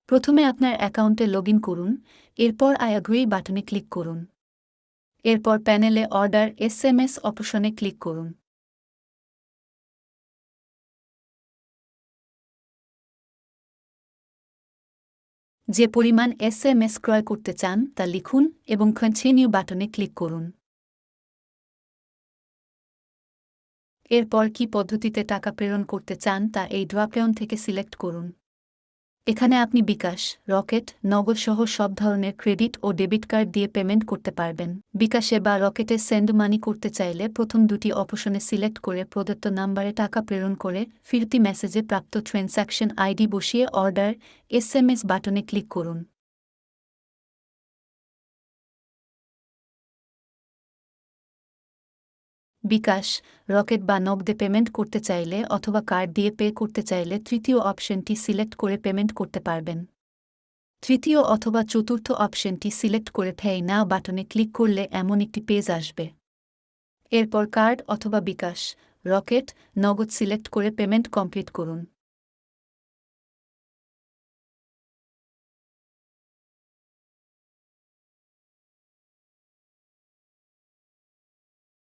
প্রথমে আপনার অ্যাকাউন্টে লগইন করুন, এরপর আই অ্যাগ্রি বাটনে ক্লিক করুন। এরপর প্যানেলে অর্ডার এসএমএস অপশনে ক্লিক করুন। যে পরিমাণ এসএমএস ক্রয় করতে চান তা লিখুন এবং কন্টিনিউ বাটনে ক্লিক করুন। এরপর কি পদ্ধতিতে টাকা প্রেরণ করতে চান তা এই ড্রপডাউন থেকে সিলেক্ট করুন। এখানে আপনি বিকাশ, রকেট, নগদ সহ সব ধরনের ক্রেডিট ও ডেবিট কার্ড দিয়ে পেমেন্ট করতে পারবেন। বিকাশে বা রকেটে সেন্ড মানি করতে চাইলে প্রথম দুটি অপশনে সিলেক্ট করে প্রদত্ত নাম্বারে টাকা প্রেরণ করে ফিরতি মেসেজে প্রাপ্ত ট্রান্স্যাকশন আইডি বসিয়ে অর্ডার এসএমএস বাটনে ক্লিক করুন। বিকাশ, রকেট বা নগদে পেমেন্ট করতে চাইলে অথবা কার্ড দিয়ে পে করতে চাইলে তৃতীয় অপশনটি সিলেক্ট করে পেমেন্ট করতে পারবেন। তৃতীয় অথবা চতুর্থ অপশনটি সিলেক্ট করে পে নাও বাটনে ক্লিক করলে এমন একটি পেজ আসবে। এরপর কার্ড অথবা বিকাশ, রকেট, নগদ সিলেক্ট করে পেমেন্ট কমপ্লিট করুন।